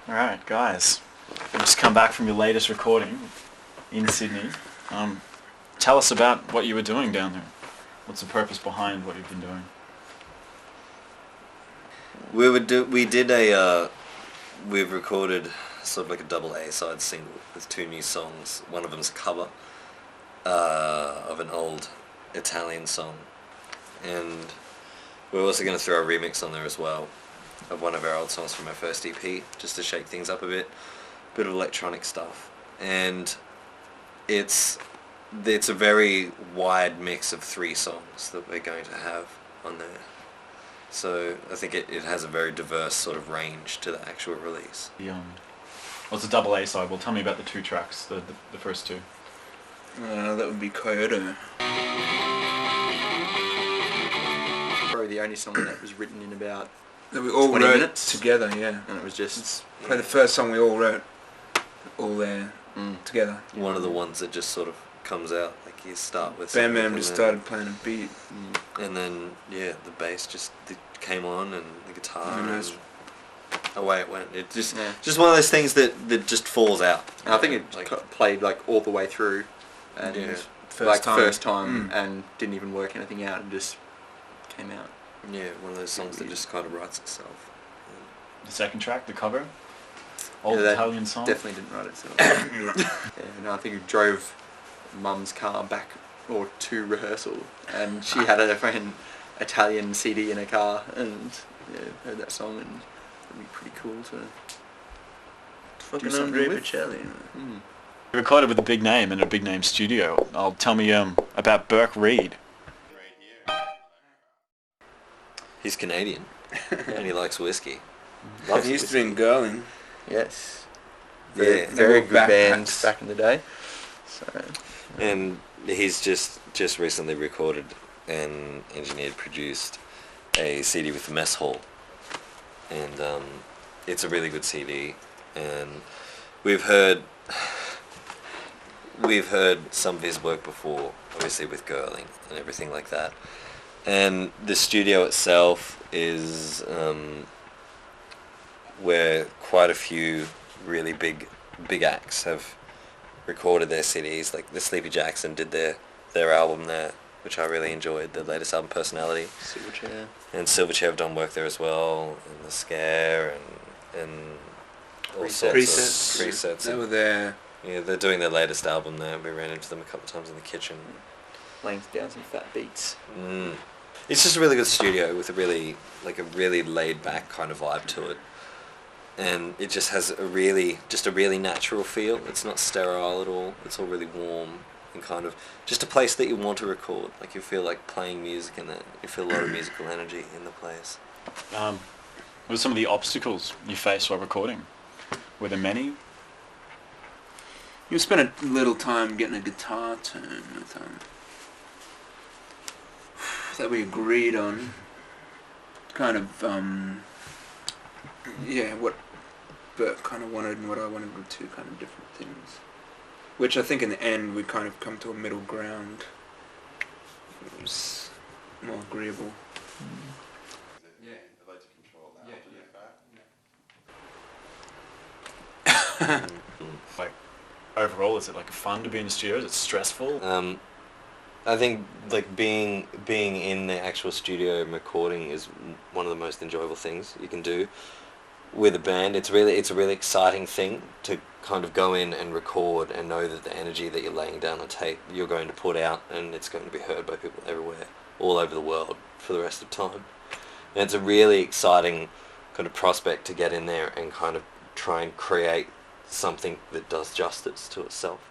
Alright, guys. You've just come back from your latest recording in Sydney. Tell us about what you were doing down there. What's the purpose behind what you've been doing? We've recorded sort of like a double A-side single with 2 new songs. One of them's a cover of an old Italian song, and we're also going to throw a remix on there as well of one of our old songs from our first EP, just to shake things up a bit of electronic stuff. And it's a very wide mix of 3 songs that we're going to have on there. So I think it has a very diverse sort of range to the actual release. Well, it's a double A side. Well, tell me about the 2 tracks, the first 2. That would be Kyoto. Probably the only song that was written in about That we all 20 wrote minutes together, yeah. and it was just Probably the first song we all wrote, all there together. One of the ones that just sort of comes out, like you start with Bam something Bam and just then- started playing a beat. and then the bass just came on, and the guitar, Who and knows? away it went. It just Yeah. just one of those things that just falls out. And I think it like, played like all the way through, and Yeah. first time, and didn't even work anything out, and just came out. yeah, one of those songs that just kind of writes itself. The second track, the cover? Old Yeah, that Italian song? Definitely didn't write itself. Yeah, no, I think we drove Mum's car back or to rehearsal, and she had a friend Italian CD in her car, and heard that song, and it'd be pretty cool to Fucking something Andre with. Bocelli. You recorded with a big name in a big name studio. Tell me about Burke Reed. He's Canadian, and he likes whiskey. He used to be in Girling. Yes. Yeah. Very were good band backpacks. back in the day. So And he's just recently recorded and engineered, produced a CD with the Mess Hall, and it's a really good CD. And we've heard some of his work before, obviously with Girling and everything like that. And the studio itself is where quite a few really big acts have recorded their CDs. Like the Sleepy Jackson did their album there, which I really enjoyed, the latest album, Personality. Silverchair. And Silverchair have done work there as well, and The Scare, and all sorts of presets. They were there. Yeah, they're doing their latest album there. We ran into them a couple of times in the kitchen. Laying down some fat beats. It's just a really good studio with a really laid back kind of vibe to it, and it just has a really natural feel. It's not sterile at all. It's all really warm and kind of just a place that you want to record. Like you feel like playing music in it. You feel a lot of musical energy in the place. What were some of the obstacles you faced while recording? Were there many? You spent a little time getting a guitar tone with that we agreed on. Kind of, what Bert kind of wanted and what I wanted were 2 kind of different things. Which I think in the end we kind of come to a middle ground. It was more agreeable. Yeah, I'd like to control that. Like, overall, is it like fun to be in the studio? Is it stressful? I think like being in the actual studio and recording is one of the most enjoyable things you can do with a band. It's a really exciting thing to kind of go in and record and know that the energy that you're laying down on tape you're going to put out, and it's going to be heard by people everywhere, all over the world for the rest of time. And it's a really exciting kind of prospect to get in there and kind of try and create something that does justice to itself.